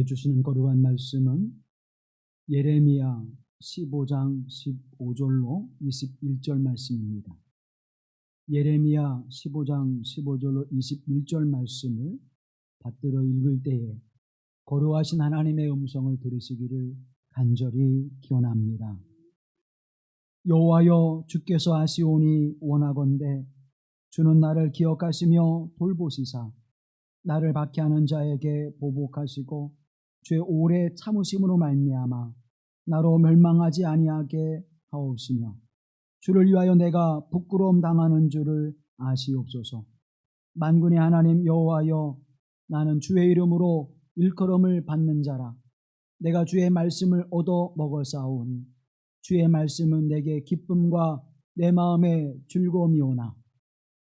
우리에게 주시는 거룩한 말씀은 예레미야 15장 15절로 21절 말씀입니다. 예레미야 15장 15절로 21절 말씀을 받들어 읽을 때에 거룩하신 하나님의 음성을 들으시기를 간절히 기원합니다. 여호와여, 주께서 하시오니 원하건대 주는 나를 기억하시며 돌보시사 나를 박해하는 자에게 보복하시고 주의 오래 참으심으로 말미암아 나로 멸망하지 아니하게 하옵시며 주를 위하여 내가 부끄러움 당하는 줄을 아시옵소서. 만군의 하나님 여호와여, 나는 주의 이름으로 일컬음을 받는 자라. 내가 주의 말씀을 얻어 먹었사오니 주의 말씀은 내게 기쁨과 내 마음의 즐거움이오나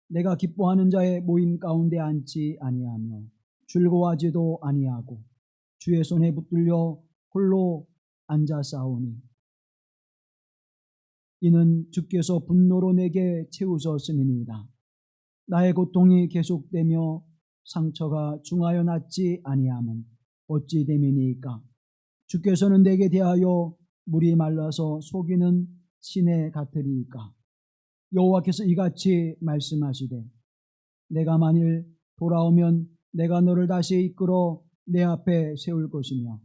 내가 기뻐하는 자의 모임 가운데 앉지 아니하며 즐거워하지도 아니하고 주의 손에 붙들려 홀로 앉아싸우니 이는 주께서 분노로 내게 채우셨음이니이다. 나의 고통이 계속되며 상처가 중하여 낫지 아니함은 어찌 됨이니까? 주께서는 내게 대하여 물이 말라서 속이는 시내 같으리이까? 여호와께서 이같이 말씀하시되 내가 만일 돌아오면 내가 너를 다시 이끌어 내 앞에 세울 것이며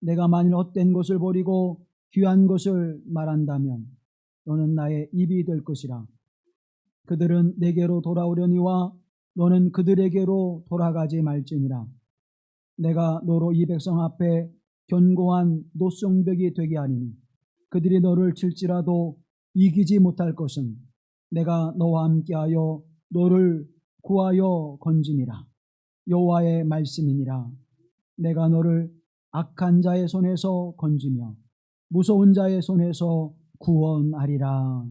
내가 만일 헛된 것을 버리고 귀한 것을 말한다면 너는 나의 입이 될 것이라. 그들은 내게로 돌아오려니와 너는 그들에게로 돌아가지 말지니라. 내가 너로 이 백성 앞에 견고한 노성벽이 되게 하리니 그들이 너를 칠지라도 이기지 못할 것은 내가 너와 함께하여 너를 구하여 건짐이라. 여호와의 말씀이니라. 내가 너를 악한 자의 손에서 건지며 무서운 자의 손에서 구원하리라.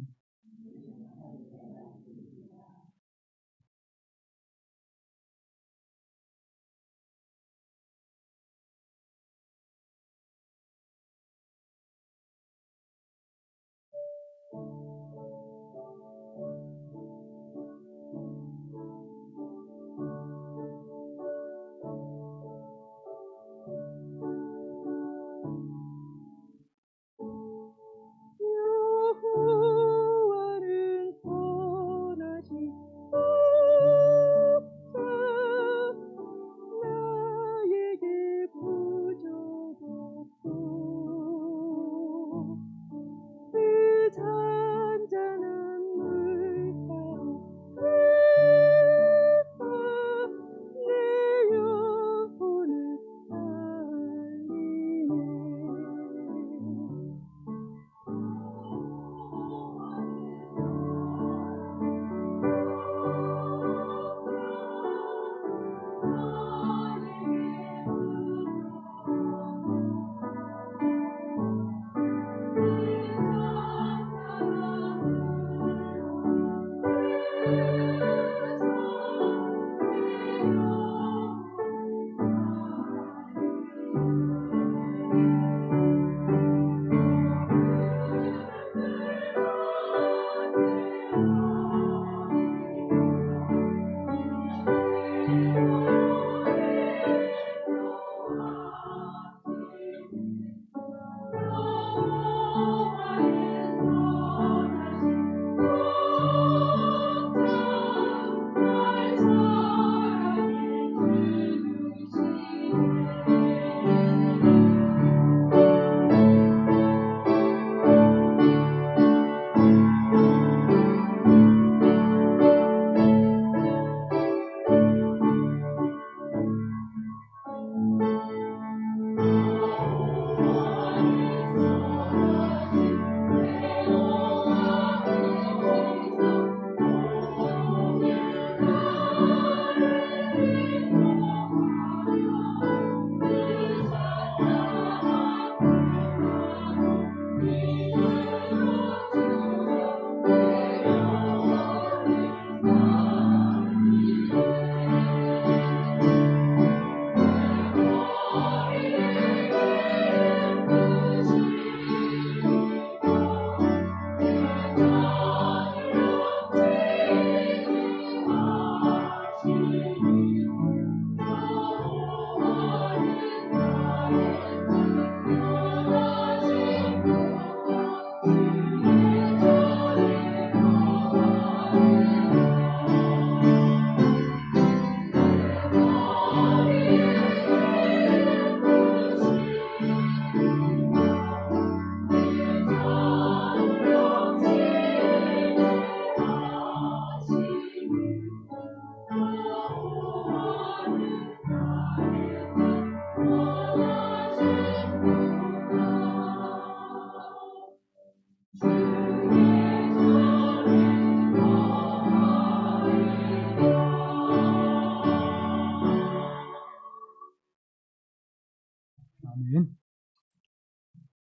아멘.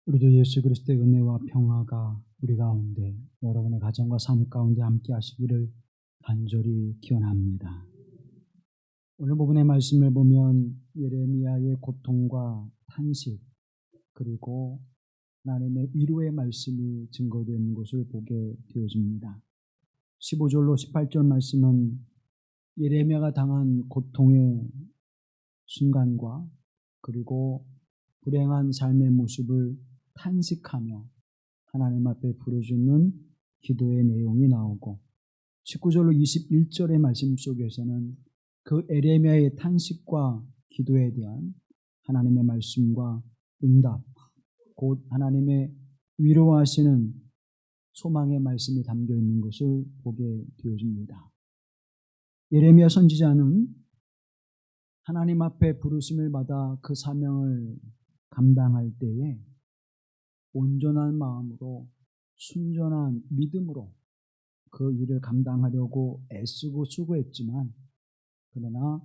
우리도 예수 그리스도의 은혜와 평화가 우리 가운데 여러분의 가정과 삶 가운데 함께 하시기를 간절히 기원합니다. 오늘 부분의 말씀을 보면 예레미야의 고통과 탄식 그리고 하나님의 위로의 말씀이 증거되는 것을 보게 되어집니다. 15절로 18절 말씀은 예레미야가 당한 고통의 순간과 그리고 불행한 삶의 모습을 탄식하며 하나님 앞에 부르짖는 기도의 내용이 나오고 19절로 21절의 말씀 속에서는 그 예레미야의 탄식과 기도에 대한 하나님의 말씀과 응답, 곧 하나님의 위로하시는 소망의 말씀이 담겨 있는 것을 보게 되어집니다. 예레미야 선지자는 하나님 앞에 부르심을 받아 그 사명을 감당할 때에 온전한 마음으로 순전한 믿음으로 그 일을 감당하려고 애쓰고 수고했지만 그러나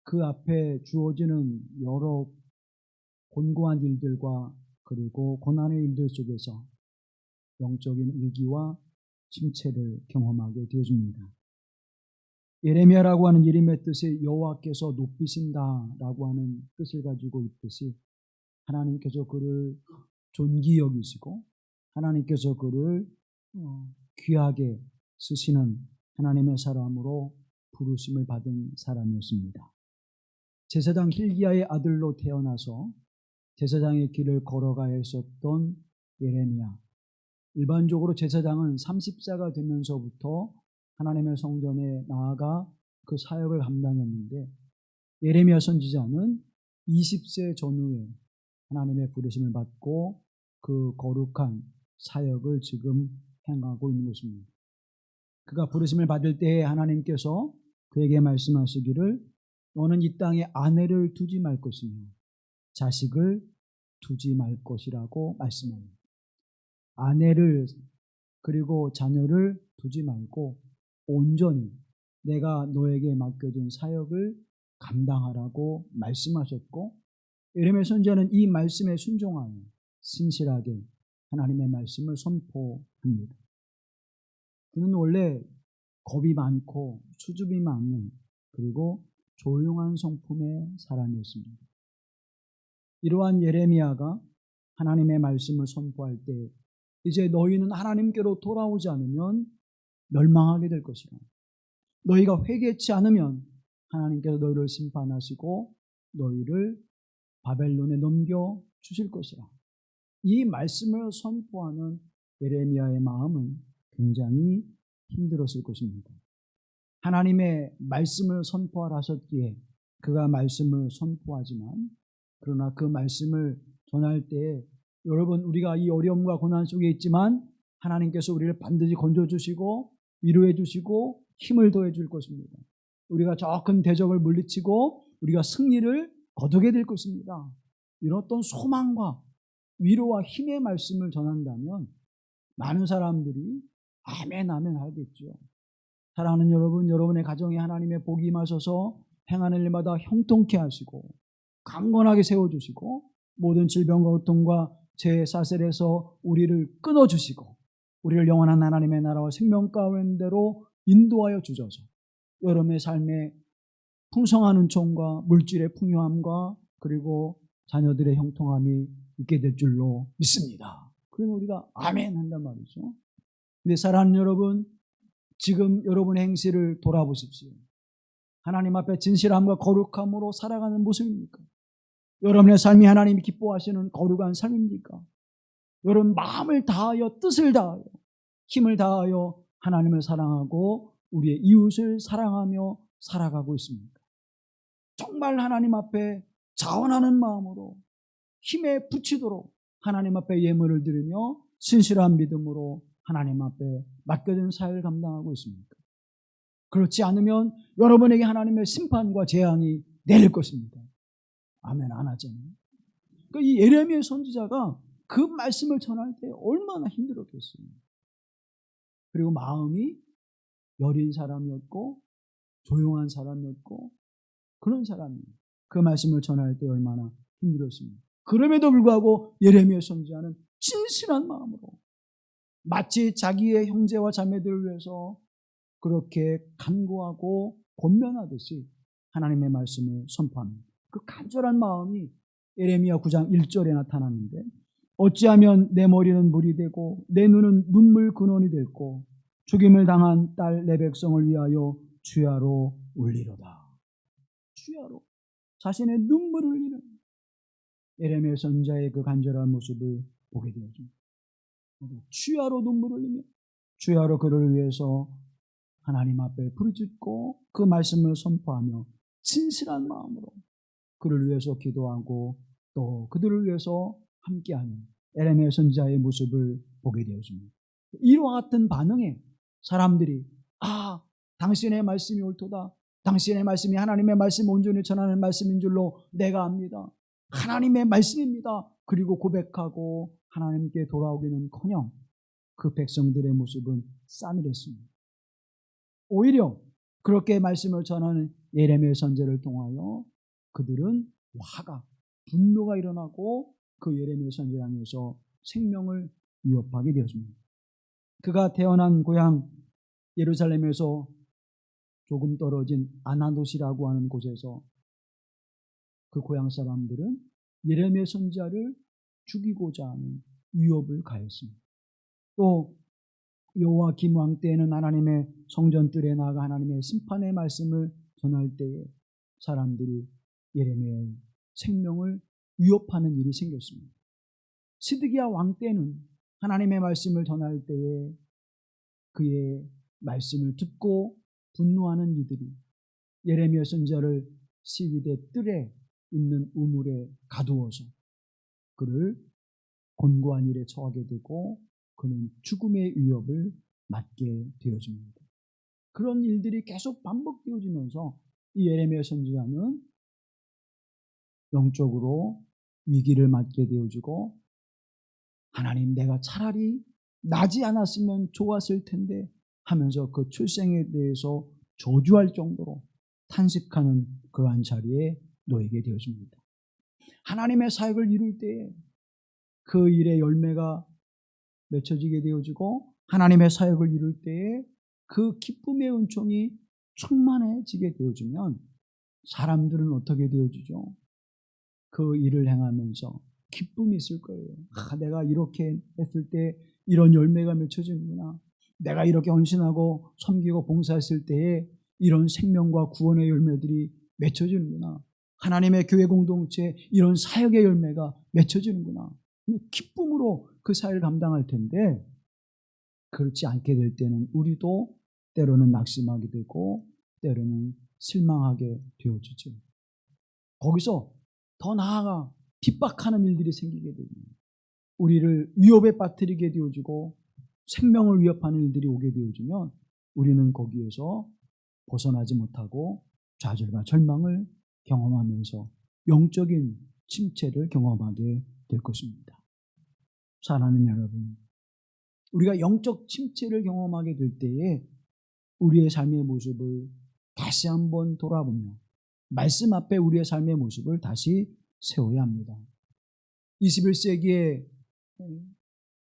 그 앞에 주어지는 여러 곤고한 일들과 그리고 고난의 일들 속에서 영적인 위기와 침체를 경험하게 되어집니다. 예레미야라고 하는 이름의 뜻이 여호와께서 높이신다라고 하는 뜻을 가지고 있듯이 하나님께서 그를 존귀 여기시고 하나님께서 그를 귀하게 쓰시는 하나님의 사람으로 부르심을 받은 사람이었습니다. 제사장 hil기야의 아들로 태어나서 제사장의 길을 걸어가야 했었던 예레미야. 일반적으로 제사장은 30세가 되면서부터 하나님의 성전에 나아가 그 사역을 감당했는데 예레미야 선지자는 20세 전후에 하나님의 부르심을 받고 그 거룩한 사역을 지금 행하고 있는 것입니다. 그가 부르심을 받을 때에 하나님께서 그에게 말씀하시기를 너는 이 땅에 아내를 두지 말 것이며 자식을 두지 말 것이라고 말씀합니다. 아내를 그리고 자녀를 두지 말고 온전히 내가 너에게 맡겨진 사역을 감당하라고 말씀하셨고 예레미야 선지자는 이 말씀에 순종하여 신실하게 하나님의 말씀을 선포합니다. 그는 원래 겁이 많고 수줍이 많은 그리고 조용한 성품의 사람이었습니다. 이러한 예레미야가 하나님의 말씀을 선포할 때 이제 너희는 하나님께로 돌아오지 않으면 멸망하게 될 것이라. 너희가 회개치 않으면 하나님께서 너희를 심판하시고 너희를 바벨론에 넘겨 주실 것이라. 이 말씀을 선포하는 예레미야의 마음은 굉장히 힘들었을 것입니다. 하나님의 말씀을 선포하라 하셨기에 그가 말씀을 선포하지만 그러나 그 말씀을 전할 때 여러분 우리가 이 어려움과 고난 속에 있지만 하나님께서 우리를 반드시 건져주시고 위로해 주시고 힘을 더해 줄 것입니다. 우리가 저 큰 대적을 물리치고 우리가 승리를 거두게 될 것입니다. 이런 어떤 소망과 위로와 힘의 말씀을 전한다면 많은 사람들이 아멘 아멘 하겠죠. 사랑하는 여러분, 여러분의 가정에 하나님의 복이 임하셔서 행하는 일마다 형통케 하시고 강건하게 세워주시고 모든 질병과 고통과 죄사슬에서 우리를 끊어주시고 우리를 영원한 하나님의 나라와 생명 가운데로 인도하여 주셔서 여러분의 삶에 풍성한 은총과 물질의 풍요함과 그리고 자녀들의 형통함이 있게 될 줄로 믿습니다. 그러면 우리가 아멘 한단 말이죠. 근데 사랑하는 여러분, 지금 여러분의 행실을 돌아보십시오. 하나님 앞에 진실함과 거룩함으로 살아가는 모습입니까? 여러분의 삶이 하나님이 기뻐하시는 거룩한 삶입니까? 여러분 마음을 다하여 뜻을 다하여 힘을 다하여 하나님을 사랑하고 우리의 이웃을 사랑하며 살아가고 있습니까? 정말 하나님 앞에 자원하는 마음으로 힘에 부치도록 하나님 앞에 예물을 드리며 신실한 믿음으로 하나님 앞에 맡겨진 사역을 감당하고 있습니까? 그렇지 않으면 여러분에게 하나님의 심판과 재앙이 내릴 것입니다. 아멘 안 하잖아요. 그러니까 이 예레미야 선지자가 그 말씀을 전할 때 얼마나 힘들었겠어요. 그리고 마음이 여린 사람이었고 조용한 사람이었고 그런 사람이 그 말씀을 전할 때 얼마나 힘들었습니까? 그럼에도 불구하고 예레미야 선지자는 진실한 마음으로 마치 자기의 형제와 자매들을 위해서 그렇게 간구하고 권면하듯이 하나님의 말씀을 선포합니다. 그 간절한 마음이 예레미야 9장 1절에 나타나는데 어찌하면 내 머리는 물이 되고 내 눈은 눈물 근원이 됐고 죽임을 당한 딸 내 백성을 위하여 주야로 울리로다. 주야로 자신의 눈물을 흘리는 예레미야 선지자의 그 간절한 모습을 보게 되었습니다. 주야로 눈물을 흘리며 주야로 그를 위해서 하나님 앞에 부르짖고 그 말씀을 선포하며 진실한 마음으로 그를 위해서 기도하고 또 그들을 위해서 함께하는 예레미야 선지자의 모습을 보게 되었습니다. 이와 같은 반응에 사람들이 당신의 말씀이 옳도다. 당신의 말씀이 하나님의 말씀 온전히 전하는 말씀인 줄로 내가 압니다. 하나님의 말씀입니다. 그리고 고백하고 하나님께 돌아오기는커녕 그 백성들의 모습은 싸늘했습니다. 오히려 그렇게 말씀을 전하는 예레미야 선지자를 통하여 그들은 화가, 분노가 일어나고 그 예레미야 선지자를 향해서 생명을 위협하게 되었습니다. 그가 태어난 고향 예루살렘에서 조금 떨어진 아나돗이라고 하는 곳에서 그 고향 사람들은 예레미야 선지자를 죽이고자 하는 위협을 가했습니다. 또 여호와김 왕 때에는 하나님의 성전뜰에 나가 하나님의 심판의 말씀을 전할 때에 사람들이 예레미야의 생명을 위협하는 일이 생겼습니다. 시드기야 왕 때는 하나님의 말씀을 전할 때에 그의 말씀을 듣고 분노하는 이들이 예레미야 선지자를 시위대 뜰에 있는 우물에 가두어서 그를 곤고한 일에 처하게 되고 그는 죽음의 위협을 맞게 되어집니다. 그런 일들이 계속 반복되어지면서 이 예레미야 선지자는 영적으로 위기를 맞게 되어지고 하나님 내가 차라리 나지 않았으면 좋았을 텐데 하면서 그 출생에 대해서 저주할 정도로 탄식하는 그러한 자리에 놓이게 되어집니다. 하나님의 사역을 이룰 때에 그 일의 열매가 맺혀지게 되어지고 하나님의 사역을 이룰 때에 그 기쁨의 은총이 충만해지게 되어지면 사람들은 어떻게 되어지죠? 그 일을 행하면서 기쁨이 있을 거예요. 내가 이렇게 했을 때 이런 열매가 맺혀지는구나. 내가 이렇게 헌신하고 섬기고 봉사했을 때에 이런 생명과 구원의 열매들이 맺혀지는구나. 하나님의 교회 공동체에 이런 사역의 열매가 맺혀지는구나. 기쁨으로 그 사역을 감당할 텐데 그렇지 않게 될 때는 우리도 때로는 낙심하게 되고 때로는 실망하게 되어지죠. 거기서 더 나아가 핍박하는 일들이 생기게 됩니다. 우리를 위협에 빠뜨리게 되어지고 생명을 위협하는 일들이 오게 되어지면 우리는 거기에서 벗어나지 못하고 좌절과 절망을 경험하면서 영적인 침체를 경험하게 될 것입니다. 사랑하는 여러분, 우리가 영적 침체를 경험하게 될 때에 우리의 삶의 모습을 다시 한번 돌아보며 말씀 앞에 우리의 삶의 모습을 다시 세워야 합니다. 21세기의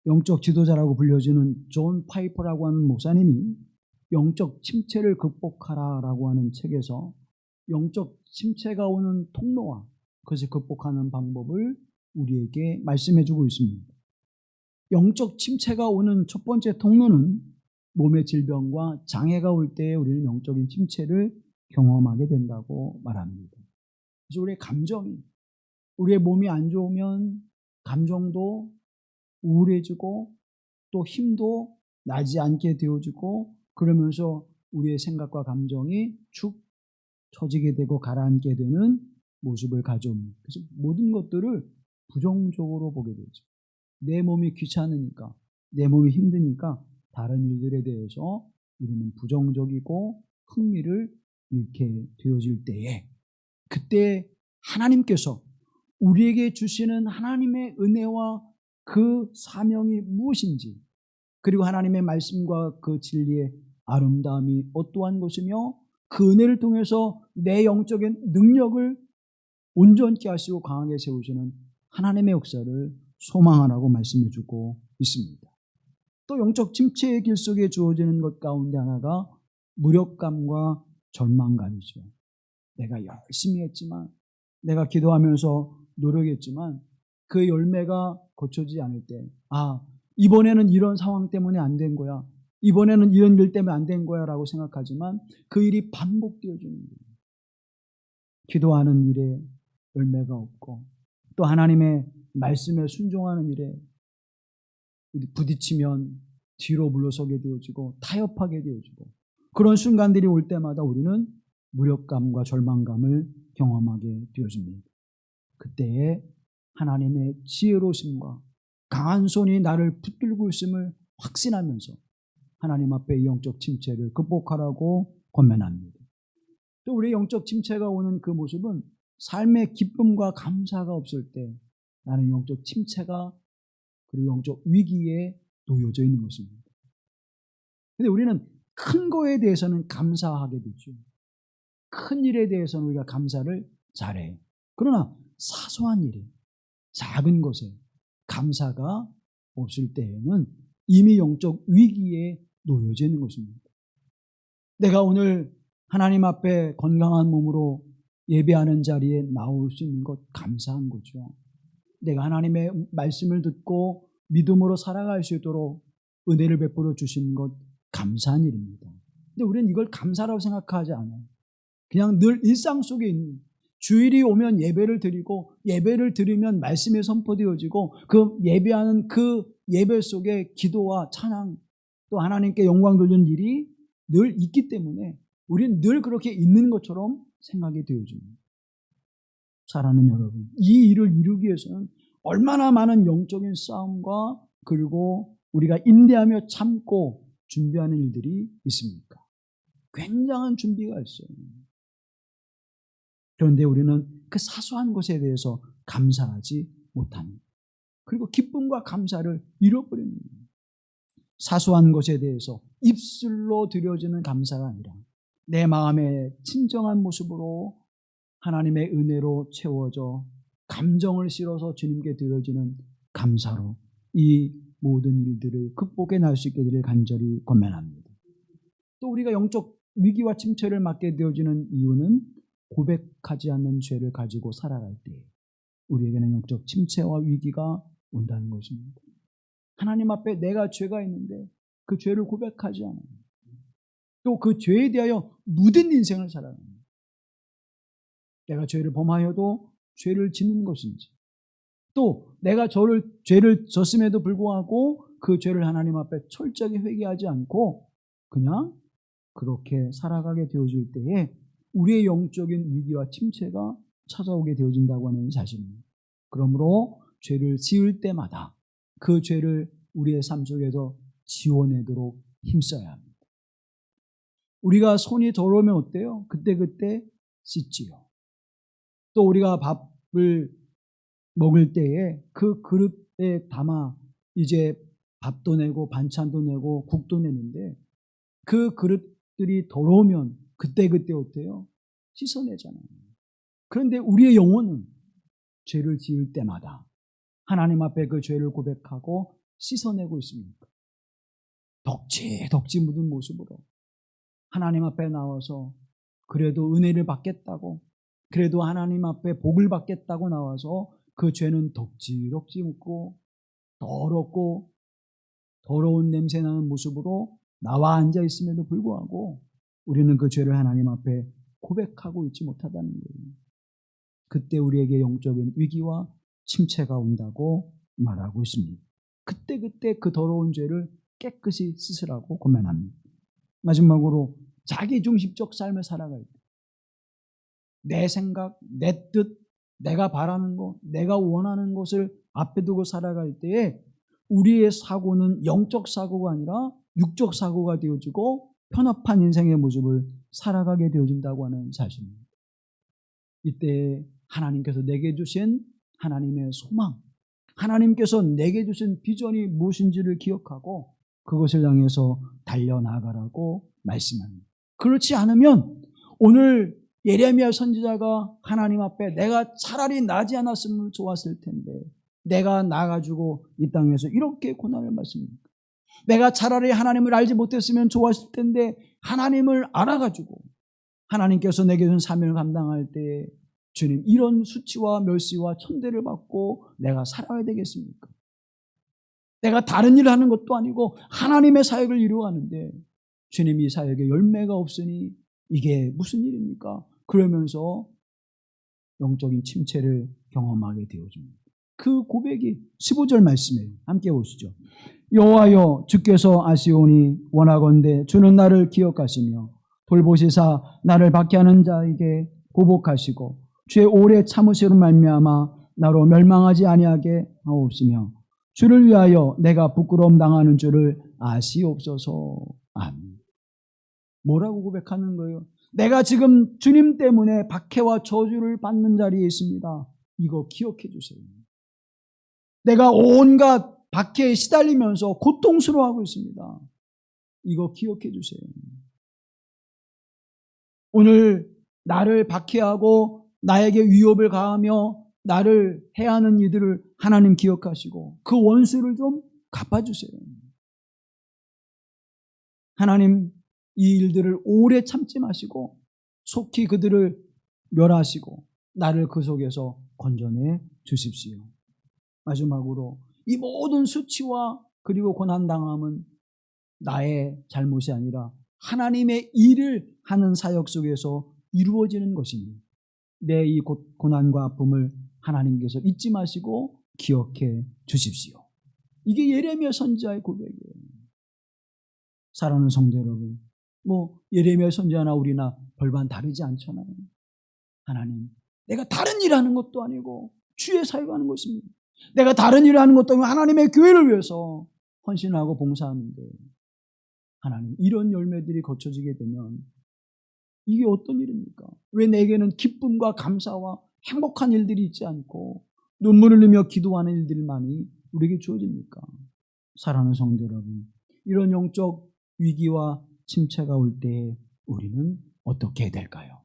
영적 지도자라고 불려지는 존 파이퍼라고 하는 목사님이 영적 침체를 극복하라라고 하는 책에서 영적 침체가 오는 통로와 그것을 극복하는 방법을 우리에게 말씀해 주고 있습니다. 영적 침체가 오는 첫 번째 통로는 몸의 질병과 장애가 올 때 우리는 영적인 침체를 경험하게 된다고 말합니다. 그래서 우리의 감정이, 우리의 몸이 안 좋으면 감정도 우울해지고 또 힘도 나지 않게 되어지고 그러면서 우리의 생각과 감정이 축 처지게 되고 가라앉게 되는 모습을 가져옵니다. 그래서 모든 것들을 부정적으로 보게 되죠. 내 몸이 귀찮으니까, 내 몸이 힘드니까 다른 일들에 대해서 우리는 부정적이고 흥미를 잃게 되어질 때에 그때 하나님께서 우리에게 주시는 하나님의 은혜와 그 사명이 무엇인지 그리고 하나님의 말씀과 그 진리의 아름다움이 어떠한 것이며 그 은혜를 통해서 내 영적인 능력을 온전케 하시고 강하게 세우시는 하나님의 역사를 소망하라고 말씀해 주고 있습니다. 또 영적 침체의 길 속에 주어지는 것 가운데 하나가 무력감과 절망감이죠. 내가 열심히 했지만, 내가 기도하면서 노력했지만 그 열매가 거쳐지지 않을 때, 이번에는 이런 상황 때문에 안 된 거야, 이번에는 이런 일 때문에 안 된 거야 라고 생각하지만 그 일이 반복되어지는 거예요. 기도하는 일에 열매가 없고, 또 하나님의 말씀에 순종하는 일에 부딪히면 뒤로 물러서게 되어지고 타협하게 되어지고, 그런 순간들이 올 때마다 우리는 무력감과 절망감을 경험하게 되어집니다. 그때에 하나님의 지혜로우심과 강한 손이 나를 붙들고 있음을 확신하면서 하나님 앞에 영적 침체를 극복하라고 권면합니다. 또 우리의 영적 침체가 오는 그 모습은 삶의 기쁨과 감사가 없을 때 나는 영적 침체가, 그리고 영적 위기에 놓여져 있는 것입니다. 그런데 우리는 큰 거에 대해서는 감사하게 되죠. 큰 일에 대해서는 우리가 감사를 잘해요. 그러나 사소한 일에, 작은 것에 감사가 없을 때에는 이미 영적 위기에 놓여져 있는 것입니다. 내가 오늘 하나님 앞에 건강한 몸으로 예배하는 자리에 나올 수 있는 것 감사한 거죠. 내가 하나님의 말씀을 듣고 믿음으로 살아갈 수 있도록 은혜를 베풀어 주신 것 감사한 일입니다. 근데 우리는 이걸 감사라고 생각하지 않아요. 그냥 늘 일상 속에 있는, 주일이 오면 예배를 드리고 예배를 드리면 말씀이 선포되어지고 그 예배하는 그 예배 속에 기도와 찬양, 또 하나님께 영광 돌리는 일이 늘 있기 때문에 우리는 늘 그렇게 있는 것처럼 생각이 되어집니다. 사랑하는 여러분, 이 일을 이루기 위해서는 얼마나 많은 영적인 싸움과 그리고 우리가 인내하며 참고 준비하는 일들이 있습니까? 굉장한 준비가 있어요. 그런데 우리는 그 사소한 것에 대해서 감사하지 못합니다. 그리고 기쁨과 감사를 잃어버립니다. 사소한 것에 대해서 입술로 드려지는 감사가 아니라 내 마음의 진정한 모습으로 하나님의 은혜로 채워져 감정을 실어서 주님께 드려지는 감사로 이 모든 일들을 극복해 나갈 수 있게 되기를 간절히 권면합니다. 또 우리가 영적 위기와 침체를 맞게 되어지는 이유는 고백하지 않는 죄를 가지고 살아갈 때 우리에게는 영적 침체와 위기가 온다는 것입니다. 하나님 앞에 내가 죄가 있는데 그 죄를 고백하지 않아요. 또 그 죄에 대하여 묻은 인생을 살아갑니다. 내가 죄를 범하여도 죄를 짓는 것인지, 또 내가 죄를 졌음에도 불구하고 그 죄를 하나님 앞에 철저하게 회개하지 않고 그냥 그렇게 살아가게 되어질 때에 우리의 영적인 위기와 침체가 찾아오게 되어진다고 하는 사실입니다. 그러므로 죄를 지을 때마다 그 죄를 우리의 삶 속에서 지워내도록 힘써야 합니다. 우리가 손이 더러우면 어때요? 그때 씻지요. 또 우리가 밥을 먹을 때에 그 그릇에 담아 이제 밥도 내고 반찬도 내고 국도 내는데 그 그릇들이 더러우면 그때 어때요? 씻어내잖아요. 그런데 우리의 영혼은 죄를 지을 때마다 하나님 앞에 그 죄를 고백하고 씻어내고 있습니까? 덕지 묻은 모습으로 하나님 앞에 나와서 그래도 은혜를 받겠다고, 그래도 하나님 앞에 복을 받겠다고 나와서 그 죄는 덕지 묻고 더럽고 더러운 냄새 나는 모습으로 나와 앉아 있음에도 불구하고 우리는 그 죄를 하나님 앞에 고백하고 있지 못하다는 거예요. 그때 우리에게 영적인 위기와 침체가 온다고 말하고 있습니다. 그때 그 더러운 죄를 깨끗이 씻으라고 권면합니다. 마지막으로 자기중심적 삶을 살아갈 때 내 생각, 내 뜻, 내가 바라는 것, 내가 원하는 것을 앞에 두고 살아갈 때에 우리의 사고는 영적 사고가 아니라 육적 사고가 되어지고 편협한 인생의 모습을 살아가게 되어진다고 하는 사실입니다. 이때 하나님께서 내게 주신 하나님의 소망, 하나님께서 내게 주신 비전이 무엇인지를 기억하고 그것을 향해서 달려나가라고 말씀합니다. 그렇지 않으면 오늘 예레미야 선지자가 하나님 앞에 내가 차라리 나지 않았으면 좋았을 텐데 내가 나가지고 이 땅에서 이렇게 고난을 받습니까? 내가 차라리 하나님을 알지 못했으면 좋았을 텐데 하나님을 알아가지고 하나님께서 내게 준 사명을 감당할 때 주님 이런 수치와 멸시와 천대를 받고 내가 살아야 되겠습니까? 내가 다른 일을 하는 것도 아니고 하나님의 사역을 이루어가는데 주님 이 사역에 열매가 없으니 이게 무슨 일입니까? 그러면서 영적인 침체를 경험하게 되어집니다. 그 고백이 15절 말씀이에요. 함께 보시죠. 여호와여 주께서 아시오니 원하건대 주는 나를 기억하시며 돌보시사 나를 박해하는 자에게 보복하시고 주의 오래 참으시로 말미암아 나로 멸망하지 아니하게 하옵시며 주를 위하여 내가 부끄러움 당하는 줄을 아시옵소서. 아멘. 뭐라고 고백하는 거예요? 내가 지금 주님 때문에 박해와 저주를 받는 자리에 있습니다. 이거 기억해 주세요. 내가 온갖 박해에 시달리면서 고통스러워하고 있습니다. 이거 기억해 주세요. 오늘 나를 박해하고 나에게 위협을 가하며 나를 해하는 이들을 하나님 기억하시고 그 원수를 좀 갚아주세요. 하나님 이 일들을 오래 참지 마시고 속히 그들을 멸하시고 나를 그 속에서 건져내 주십시오. 마지막으로 이 모든 수치와 그리고 고난당함은 나의 잘못이 아니라 하나님의 일을 하는 사역 속에서 이루어지는 것이니 내 이 고난과 아픔을 하나님께서 잊지 마시고 기억해 주십시오. 이게 예레미야 선지자의 고백이에요. 사랑하는 성도 여러분, 예레미야 선지자나 우리나 별반 다르지 않잖아요. 하나님, 내가 다른 일을 하는 것도 아니고 주의 사역하는 것입니다. 내가 다른 일을 하는 것도 아니고 하나님의 교회를 위해서 헌신하고 봉사하는데 하나님, 이런 열매들이 거쳐지게 되면 이게 어떤 일입니까? 왜 내게는 기쁨과 감사와 행복한 일들이 있지 않고 눈물을 흘리며 기도하는 일들만이 우리에게 주어집니까? 사랑하는 성도 여러분, 이런 영적 위기와 침체가 올 때 우리는 어떻게 해야 될까요?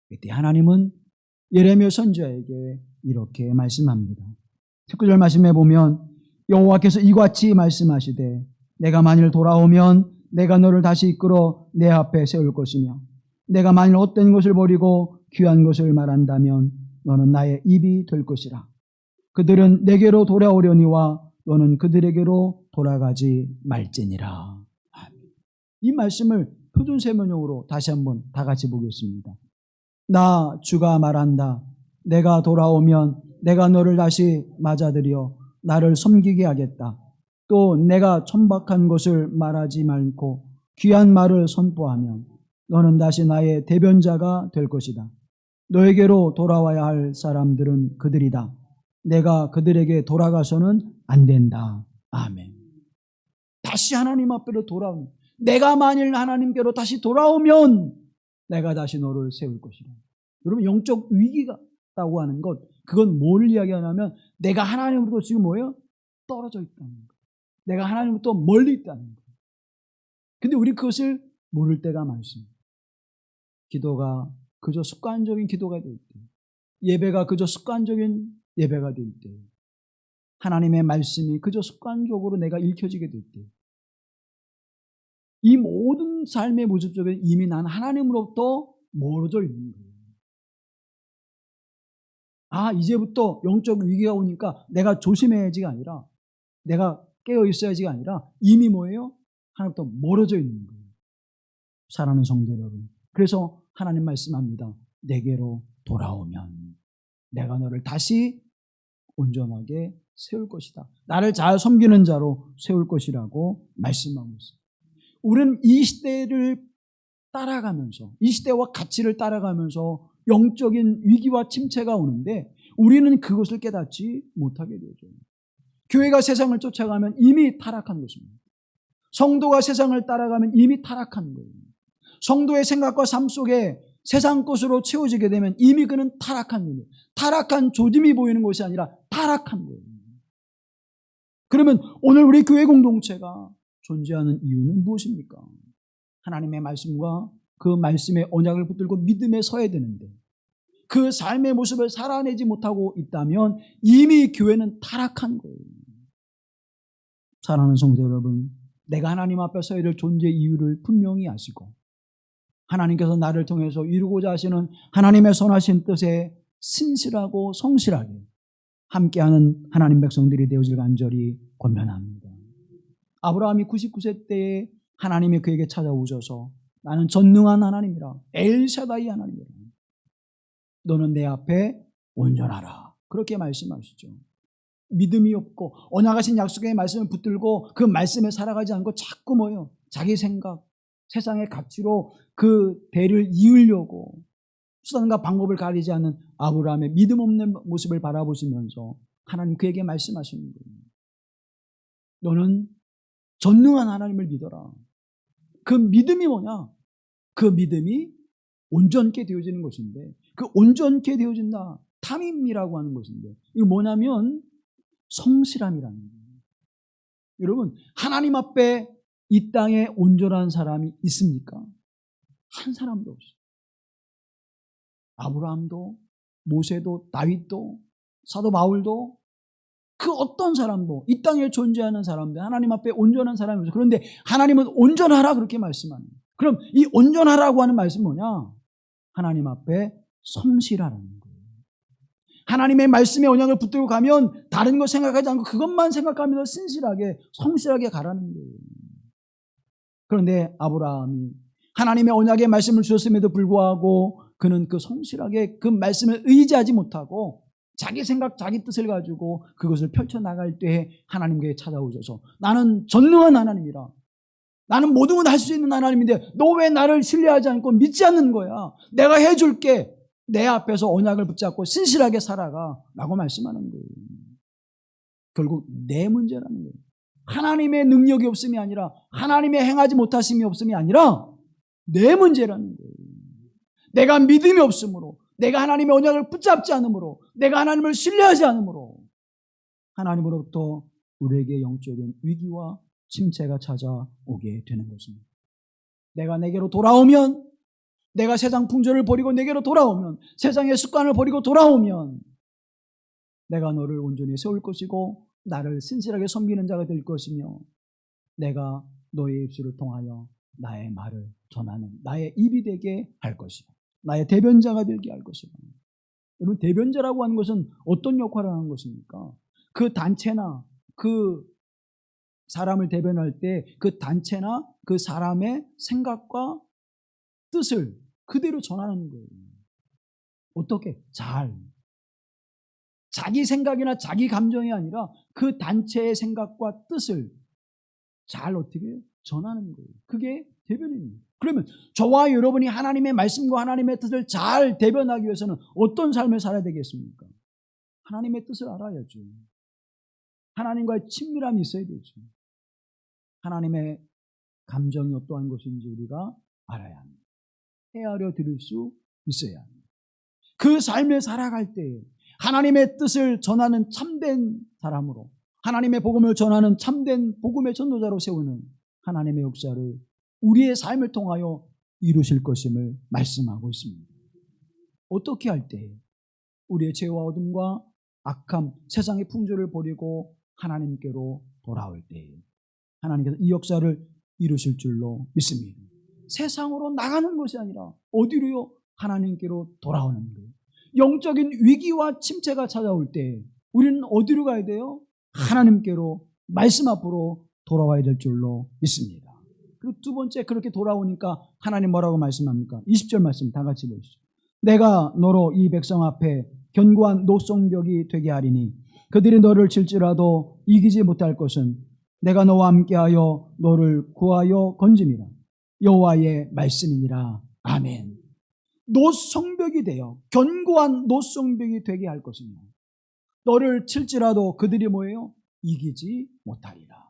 그때 하나님은 예레미야 선지자에게 이렇게 말씀합니다. 19절 말씀해 보면 여호와께서 이같이 말씀하시되 내가 만일 돌아오면 내가 너를 다시 이끌어 내 앞에 세울 것이며 내가 만일 헛된 것을 버리고 귀한 것을 말한다면 너는 나의 입이 될 것이라. 그들은 내게로 돌아오려니와 너는 그들에게로 돌아가지 말지니라. 이 말씀을 표준세번역으로 다시 한번 다 같이 보겠습니다. 나 주가 말한다. 내가 돌아오면 내가 너를 다시 맞아들여 나를 섬기게 하겠다. 또 내가 천박한 것을 말하지 말고 귀한 말을 선포하면 너는 다시 나의 대변자가 될 것이다. 너에게로 돌아와야 할 사람들은 그들이다. 내가 그들에게 돌아가서는 안 된다. 아멘. 다시 하나님 앞으로 돌아오는, 내가 만일 하나님께로 다시 돌아오면 내가 다시 너를 세울 것이다. 여러분, 영적 위기가 있다고 하는 것, 그건 뭘 이야기하냐면 내가 하나님으로부터 지금 뭐예요? 떨어져 있다는 거예요. 내가 하나님으로부터 멀리 있다는 거예요. 근데 우리 그것을 모를 때가 많습니다. 기도가 그저 습관적인 기도가 될 때, 예배가 그저 습관적인 예배가 될 때, 하나님의 말씀이 그저 습관적으로 내가 읽혀지게 될 때, 이 모든 삶의 모습 속에 이미 난 하나님으로부터 멀어져 있는 거예요. 이제부터 영적 위기가 오니까 내가 조심해야지가 아니라, 내가 깨어 있어야지가 아니라 이미 뭐예요? 하나님부터 멀어져 있는 거예요. 사랑하는 성도 여러분, 그래서 하나님 말씀합니다. 내게로 돌아오면 내가 너를 다시 온전하게 세울 것이다. 나를 잘 섬기는 자로 세울 것이라고 말씀하고 있습니다. 우리는 이 시대를 따라가면서, 이 시대와 가치를 따라가면서 영적인 위기와 침체가 오는데 우리는 그것을 깨닫지 못하게 되죠. 교회가 세상을 쫓아가면 이미 타락한 것입니다. 성도가 세상을 따라가면 이미 타락한 거예요. 성도의 생각과 삶 속에 세상 것으로 채워지게 되면 이미 그는 타락한 거예요. 타락한 조짐이 보이는 것이 아니라 타락한 거예요. 그러면 오늘 우리 교회 공동체가 존재하는 이유는 무엇입니까? 하나님의 말씀과 그 말씀의 언약을 붙들고 믿음에 서야 되는데 그 삶의 모습을 살아내지 못하고 있다면 이미 교회는 타락한 거예요. 사랑하는 성도 여러분, 내가 하나님 앞에 서야 될 존재 이유를 분명히 아시고 하나님께서 나를 통해서 이루고자 하시는 하나님의 선하신 뜻에 신실하고 성실하게 함께하는 하나님 백성들이 되어질 간절히 권면합니다. 아브라함이 99세 때에 하나님이 그에게 찾아오셔서 나는 전능한 하나님이라, 엘샤다이 하나님이라, 너는 내 앞에 온전하라, 그렇게 말씀하시죠. 믿음이 없고 언약하신 약속의 말씀을 붙들고 그 말씀에 살아가지 않고 자꾸 뭐요? 자기 생각, 세상의 가치로 그 대를 이으려고 수단과 방법을 가리지 않는 아브라함의 믿음 없는 모습을 바라보시면서 하나님 그에게 말씀하시는 거예요. 너는 전능한 하나님을 믿어라. 그 믿음이 뭐냐? 그 믿음이 온전케 되어지는 것인데, 그 온전케 되어진다, 탐임이라고 하는 것인데, 이거 뭐냐면 성실함이라는 거예요. 여러분, 하나님 앞에 이 땅에 온전한 사람이 있습니까? 한 사람도 없어요. 아브라함도, 모세도, 다윗도, 사도 바울도, 그 어떤 사람도, 이 땅에 존재하는 사람들, 하나님 앞에 온전한 사람이 없어요. 그런데 하나님은 온전하라 그렇게 말씀하는 거예요. 그럼 이 온전하라고 하는 말씀은 뭐냐? 하나님 앞에 성실하라는 거예요. 하나님의 말씀의 언약을 붙들고 가면 다른 거 생각하지 않고 그것만 생각하면서 신실하게, 성실하게 가라는 거예요. 그런데 아브라함이 하나님의 언약의 말씀을 주셨음에도 불구하고 그는 그 성실하게 그 말씀을 의지하지 못하고 자기 생각, 자기 뜻을 가지고 그것을 펼쳐나갈 때에 하나님께 찾아오셔서 나는 전능한 하나님이라, 나는 모든 걸 할 수 있는 하나님인데 너 왜 나를 신뢰하지 않고 믿지 않는 거야? 내가 해줄게. 내 앞에서 언약을 붙잡고 신실하게 살아가 라고 말씀하는 거예요. 결국 내 문제라는 거예요. 하나님의 능력이 없음이 아니라, 하나님의 행하지 못하심이 없음이 아니라 내 문제라는 거예요. 내가 믿음이 없으므로, 내가 하나님의 언약을 붙잡지 않으므로, 내가 하나님을 신뢰하지 않으므로 하나님으로부터 우리에게 영적인 위기와 침체가 찾아오게 되는 것입니다. 내가 내게로 돌아오면, 내가 세상 풍조를 버리고 내게로 돌아오면, 세상의 습관을 버리고 돌아오면 내가 너를 온전히 세울 것이고 나를 신실하게 섬기는 자가 될 것이며 내가 너의 입술을 통하여 나의 말을 전하는 나의 입이 되게 할 것이고 나의 대변자가 되게 할 것이고. 여러분, 대변자라고 하는 것은 어떤 역할을 하는 것입니까? 그 단체나 그 사람을 대변할 때 그 단체나 그 사람의 생각과 뜻을 그대로 전하는 거예요. 어떻게? 잘. 자기 생각이나 자기 감정이 아니라 그 단체의 생각과 뜻을 잘 어떻게 해요? 전하는 거예요. 그게 대변입니다. 그러면 저와 여러분이 하나님의 말씀과 하나님의 뜻을 잘 대변하기 위해서는 어떤 삶을 살아야 되겠습니까? 하나님의 뜻을 알아야죠. 하나님과의 친밀함이 있어야 되죠. 하나님의 감정이 어떠한 것인지 우리가 알아야 합니다. 헤아려 들을 수 있어야 합니다. 그 삶을 살아갈 때 하나님의 뜻을 전하는 참된 사람으로, 하나님의 복음을 전하는 참된 복음의 전도자로 세우는 하나님의 역사를 우리의 삶을 통하여 이루실 것임을 말씀하고 있습니다. 어떻게 할 때? 우리의 죄와 어둠과 악함, 세상의 풍조를 버리고 하나님께로 돌아올 때 하나님께서 이 역사를 이루실 줄로 믿습니다. 세상으로 나가는 것이 아니라 어디로요? 하나님께로 돌아오는 거예요. 영적인 위기와 침체가 찾아올 때 우리는 어디로 가야 돼요? 하나님께로, 말씀 앞으로 돌아와야 될 줄로 믿습니다. 그리고 두 번째, 그렇게 돌아오니까 하나님 뭐라고 말씀합니까? 20절 말씀 다 같이 보시죠. 내가 너로 이 백성 앞에 견고한 노성벽이 되게 하리니 그들이 너를 칠지라도 이기지 못할 것은 내가 너와 함께하여 너를 구하여 건짐이라. 여호와의 말씀이니라. 아멘. 노성벽이 되어 견고한 노성벽이 되게 할 것입니다. 너를 칠지라도 그들이 뭐예요? 이기지 못하리라.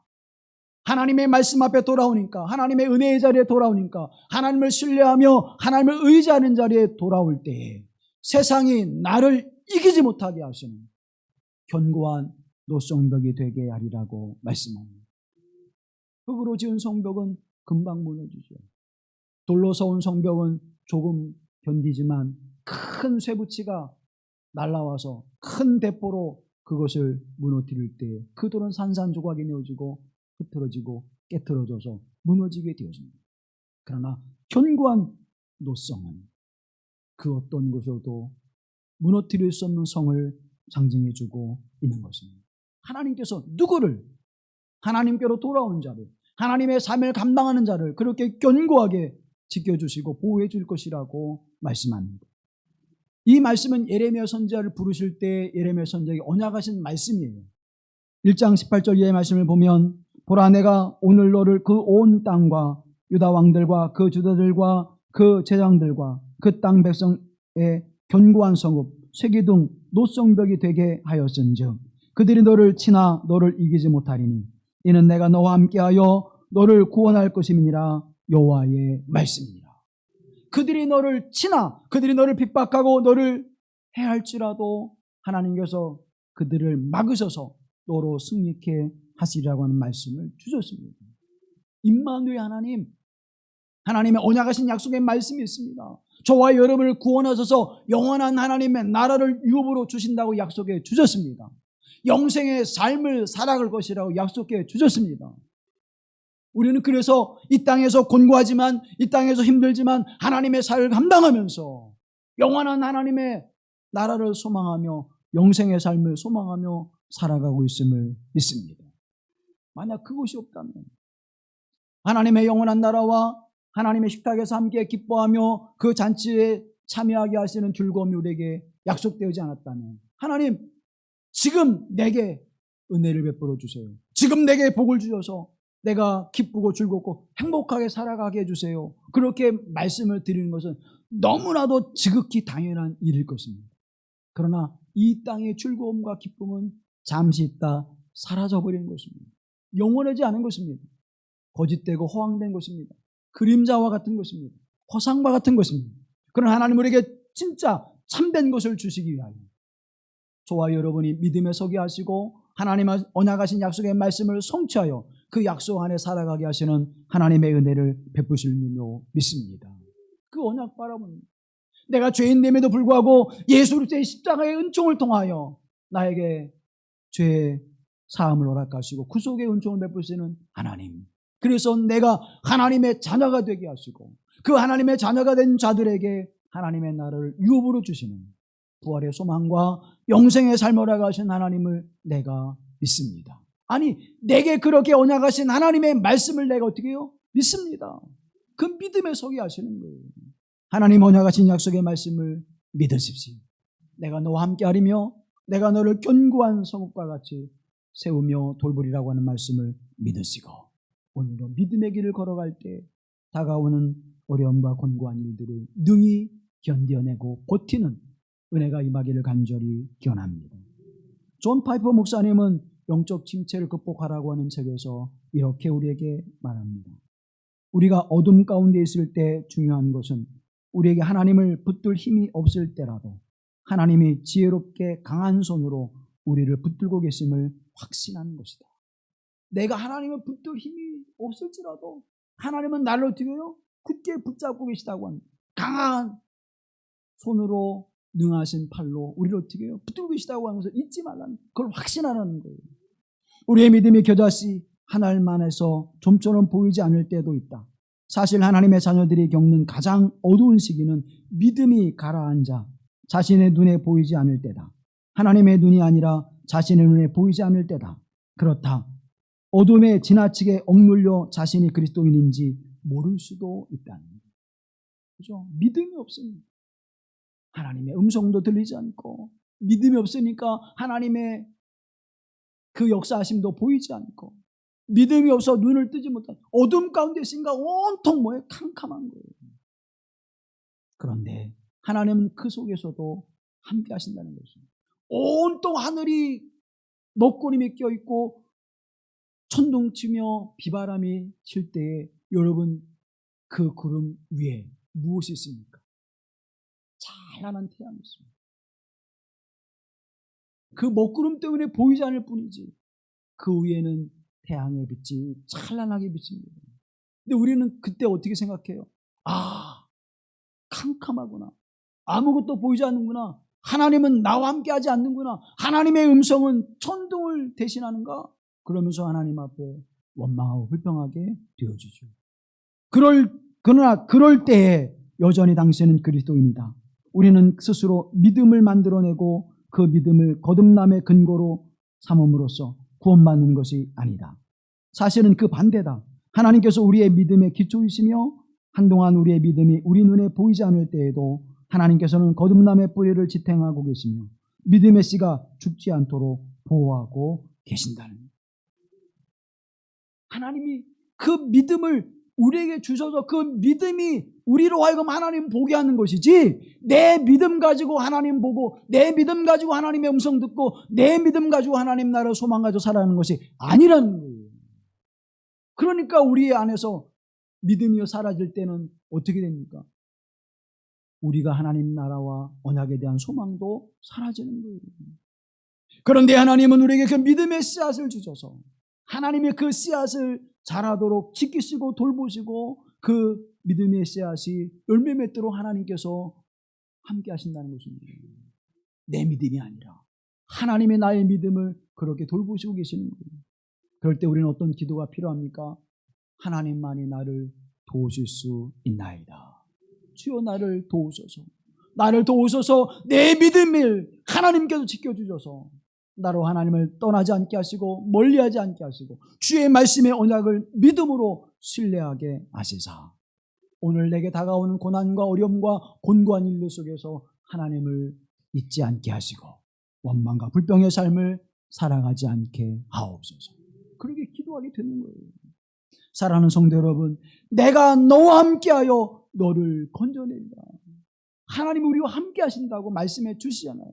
하나님의 말씀 앞에 돌아오니까, 하나님의 은혜의 자리에 돌아오니까, 하나님을 신뢰하며 하나님을 의지하는 자리에 돌아올 때에 세상이 나를 이기지 못하게 하시는 견고한 노성벽이 되게 하리라고 말씀합니다. 흙으로 지은 성벽은 금방 무너지죠. 돌로 서온 성벽은 조금 견디지만 큰 쇠붙이가 날라와서 큰 대포로 그것을 무너뜨릴 때 그 돌은 산산조각이 내어지고 흐트러지고 깨트러져서 무너지게 되었습니다. 그러나 견고한 노성은 그 어떤 것으로도 무너뜨릴 수 없는 성을 상징해주고 있는 것입니다. 하나님께서 누구를, 하나님께로 돌아오는 자를, 하나님의 삶을 감당하는 자를 그렇게 견고하게 지켜주시고 보호해 줄 것이라고 말씀합니다. 이 말씀은 예레미야 선지자를 부르실 때 예레미야 선지자에게 언약하신 말씀이에요. 1장 18절 이하의 말씀을 보면 보라 내가 오늘 너를 그 온 땅과 유다 왕들과 그 주자들과 그 제장들과 그 땅 백성의 견고한 성읍 쇠기둥 노성벽이 되게 하였은즉 그들이 너를 치나 너를 이기지 못하리니 이는 내가 너와 함께하여 너를 구원할 것임이니라 여호와의 말씀이니라. 그들이 너를 치나 그들이 너를 핍박하고 너를 해할지라도 하나님께서 그들을 막으셔서 너로 승리케 하시리라고 하는 말씀을 주셨습니다. 임마누엘 하나님, 하나님의 언약하신 약속의 말씀이 있습니다. 저와 여러분을 구원하셔서 영원한 하나님의 나라를 유업으로 주신다고 약속해 주셨습니다. 영생의 삶을 살아갈 것이라고 약속해 주셨습니다. 우리는 그래서 이 땅에서 곤고하지만 이 땅에서 힘들지만 하나님의 사역을 감당하면서 영원한 하나님의 나라를 소망하며 영생의 삶을 소망하며 살아가고 있음을 믿습니다. 만약 그것이 없다면 하나님의 영원한 나라와 하나님의 식탁에서 함께 기뻐하며 그 잔치에 참여하게 하시는 즐거움이 우리에게 약속되지 않았다면 하나님 지금 내게 은혜를 베풀어 주세요. 지금 내게 복을 주셔서 내가 기쁘고 즐겁고 행복하게 살아가게 해주세요. 그렇게 말씀을 드리는 것은 너무나도 지극히 당연한 일일 것입니다. 그러나 이 땅의 즐거움과 기쁨은 잠시 있다 사라져버리는 것입니다. 영원하지 않은 것입니다. 거짓되고 허황된 것입니다. 그림자와 같은 것입니다. 허상과 같은 것입니다. 그러나 하나님 우리에게 진짜 참된 것을 주시기 위하여 저와 여러분이 믿음에 서게 하시고 하나님의 언약하신 약속의 말씀을 성취하여 그 약속 안에 살아가게 하시는 하나님의 은혜를 베푸실 줄로 믿습니다. 그 언약 바라봅니다. 내가 죄인됨에도 불구하고 예수 그리스도의 십자가의 은총을 통하여 나에게 죄의 사함을 허락하시고 구속의 은총을 베푸시는 하나님. 그래서 내가 하나님의 자녀가 되게 하시고 그 하나님의 자녀가 된 자들에게 하나님의 나라를 유업으로 주시는 부활의 소망과 영생의 삶을 허락하신 하나님을 내가 믿습니다. 아니 내게 그렇게 언약하신 하나님의 말씀을 내가 어떻게 해요? 믿습니다. 그 믿음에 서게 하시는 거예요. 하나님 언약하신 약속의 말씀을 믿으십시오. 내가 너와 함께하리며 내가 너를 견고한 성읍과 같이 세우며 돌보리라고 하는 말씀을 믿으시고 오늘도 믿음의 길을 걸어갈 때 다가오는 어려움과 곤고한 일들을 능히 견뎌내고 버티는 은혜가 임하기를 간절히 기원합니다. 존 파이퍼 목사님은 영적 침체를 극복하라고 하는 책에서 이렇게 우리에게 말합니다. 우리가 어둠 가운데 있을 때 중요한 것은 우리에게 하나님을 붙들 힘이 없을 때라도 하나님이 지혜롭게 강한 손으로 우리를 붙들고 계심을 확신하는 것이다. 내가 하나님을 붙들 힘이 없을지라도 하나님은 나를 어떻게 해요? 굳게 붙잡고 계시다고 합니다. 강한 손으로 능하신 팔로 우리를 어떻게 해요? 붙들고 계시다고 하면서 잊지 말라는 그걸 확신하라는 거예요. 우리의 믿음이 겨자씨 하늘만에서 좀처럼 보이지 않을 때도 있다. 사실 하나님의 자녀들이 겪는 가장 어두운 시기는 믿음이 가라앉아 자신의 눈에 보이지 않을 때다. 하나님의 눈이 아니라 자신의 눈에 보이지 않을 때다. 그렇다. 어둠에 지나치게 억눌려 자신이 그리스도인인지 모를 수도 있다는 거예요. 그죠? 믿음이 없습니다. 하나님의 음성도 들리지 않고 믿음이 없으니까 하나님의 그 역사하심도 보이지 않고 믿음이 없어 눈을 뜨지 못한 어둠 가운데 있으니까 온통 뭐예요? 캄캄한 거예요. 그런데 하나님은 그 속에서도 함께 하신다는 것입니다. 온통 하늘이 먹구름이 껴있고 천둥치며 비바람이 칠 때에 여러분 그 구름 위에 무엇이 있습니까? 찬란한 태양이 있습니다. 그 먹구름 때문에 보이지 않을 뿐이지 그 위에는 태양의 빛이 찬란하게 비칩니다. 근데 우리는 그때 어떻게 생각해요? 아, 캄캄하구나. 아무것도 보이지 않는구나. 하나님은 나와 함께 하지 않는구나. 하나님의 음성은 천둥을 대신하는가? 그러면서 하나님 앞에 원망하고 불평하게 되어지죠. 그러나 그럴 때에 여전히 당신은 그리스도입니다. 우리는 스스로 믿음을 만들어내고 그 믿음을 거듭남의 근거로 삼음으로써 구원받는 것이 아니다. 사실은 그 반대다. 하나님께서 우리의 믿음의 기초이시며 한동안 우리의 믿음이 우리 눈에 보이지 않을 때에도 하나님께서는 거듭남의 뿌리를 지탱하고 계시며 믿음의 씨가 죽지 않도록 보호하고 계신다는 거예요. 하나님이 그 믿음을 우리에게 주셔서 그 믿음이 우리로 하여금 하나님 보게 하는 것이지, 내 믿음 가지고 하나님 보고 내 믿음 가지고 하나님의 음성 듣고 내 믿음 가지고 하나님 나라를 소망 가지고 살아가는 것이 아니라는 거예요. 그러니까 우리 안에서 믿음이 사라질 때는 어떻게 됩니까? 우리가 하나님 나라와 언약에 대한 소망도 사라지는 거예요. 그런데 하나님은 우리에게 그 믿음의 씨앗을 주셔서 하나님의 그 씨앗을 자라도록 지키시고 돌보시고 그 믿음의 씨앗이 열매 맺도록 하나님께서 함께 하신다는 것입니다. 내 믿음이 아니라 하나님의 나의 믿음을 그렇게 돌보시고 계시는 거예요. 그럴 때 우리는 어떤 기도가 필요합니까? 하나님만이 나를 도우실 수 있나이다. 주여 나를 도우소서. 나를 도우소서. 내 믿음을 하나님께서 지켜주셔서 나로 하나님을 떠나지 않게 하시고 멀리하지 않게 하시고 주의 말씀의 언약을 믿음으로 신뢰하게 하시사 오늘 내게 다가오는 고난과 어려움과 곤고한 일들 속에서 하나님을 잊지 않게 하시고 원망과 불평의 삶을 살아가지 않게 하옵소서. 그렇게 기도하게 되는 거예요. 사랑하는 성도 여러분, 내가 너와 함께하여 너를 건져내리라. 하나님이 우리와 함께 하신다고 말씀해 주시잖아요.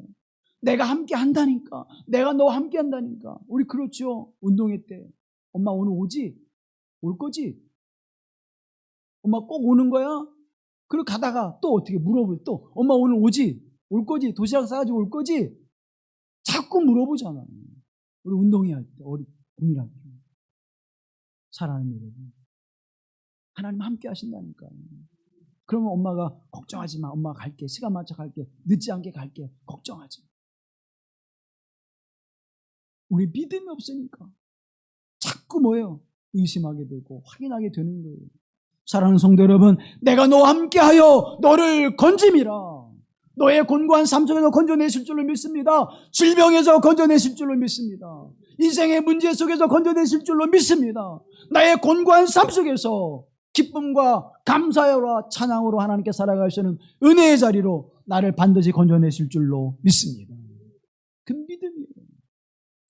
내가 함께 한다니까. 내가 너와 함께 한다니까. 우리 그렇죠. 운동회 때 엄마 오늘 오지? 올 거지? 엄마 꼭 오는 거야? 그리고 가다가 또 어떻게 물어볼 또 엄마 오늘 오지? 올 거지? 도시락 싸가지고 올 거지? 자꾸 물어보잖아. 우리 운동회 할 때, 국민할 때. 사랑하는 여러분, 하나님 함께 하신다니까요. 그러면 엄마가 걱정하지 마. 엄마 갈게. 시간 맞춰 갈게. 늦지 않게 갈게. 걱정하지 마. 우리 믿음이 없으니까 자꾸 뭐예요? 의심하게 되고 확인하게 되는 거예요. 사랑하는 성도 여러분, 내가 너와 함께하여 너를 건짐이라. 너의 곤고한 삶 속에서 건져내실 줄로 믿습니다. 질병에서 건져내실 줄로 믿습니다. 인생의 문제 속에서 건져내실 줄로 믿습니다. 나의 곤고한 삶 속에서 기쁨과 감사와 찬양으로 하나님께 살아가시는 은혜의 자리로 나를 반드시 건져내실 줄로 믿습니다. 그 믿음이에요.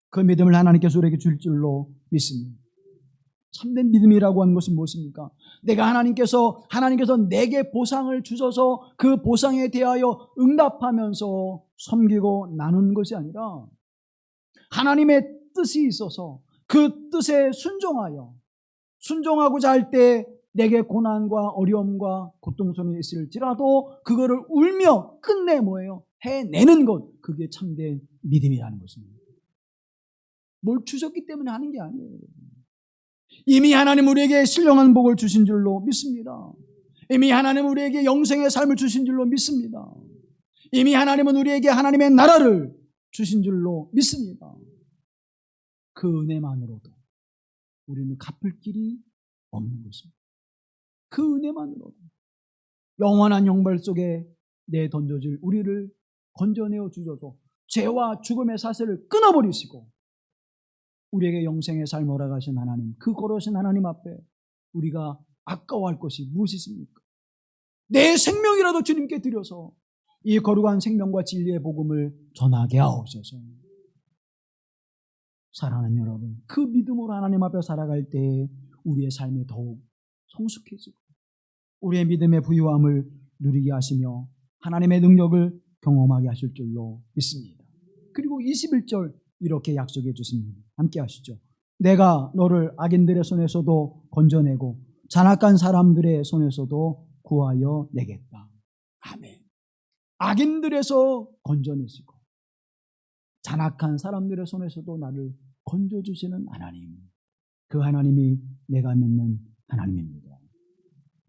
그 믿음을 하나님께서 우리에게 줄 줄로 믿습니다. 참된 믿음이라고 하는 것은 무엇입니까? 내가 하나님께서 내게 보상을 주셔서 그 보상에 대하여 응답하면서 섬기고 나누는 것이 아니라 하나님의 뜻이 있어서 그 뜻에 순종하고자 할 때 내게 고난과 어려움과 고통스러움이 있을지라도 그거를 울며 끝내 뭐예요? 해내는 것, 그게 참된 믿음이라는 것입니다. 뭘 주셨기 때문에 하는 게 아니에요. 이미 하나님 우리에게 신령한 복을 주신 줄로 믿습니다. 이미 하나님 우리에게 영생의 삶을 주신 줄로 믿습니다. 이미 하나님은 우리에게 하나님의 나라를 주신 줄로 믿습니다. 그 은혜만으로도 우리는 갚을 길이 없는 것입니다. 그 은혜만으로도 영원한 형벌 속에 내던져질 우리를 건져내어 주셔서 죄와 죽음의 사슬을 끊어버리시고 우리에게 영생의 삶을 허락하신 하나님, 그 거룩하신 하나님 앞에 우리가 아까워할 것이 무엇이 있습니까? 내 생명이라도 주님께 드려서 이 거룩한 생명과 진리의 복음을 전하게 하옵소서. 사랑하는 여러분, 그 믿음으로 하나님 앞에 살아갈 때 우리의 삶이 더욱 성숙해지고 우리의 믿음의 부유함을 누리게 하시며 하나님의 능력을 경험하게 하실 줄로 믿습니다. 그리고 21절 이렇게 약속해 주십니다. 함께 하시죠. 내가 너를 악인들의 손에서도 건져내고 잔악한 사람들의 손에서도 구하여 내겠다. 아멘. 악인들에서 건져내시고 잔악한 사람들의 손에서도 나를 건져주시는 하나님, 그 하나님이 내가 믿는 하나님입니다.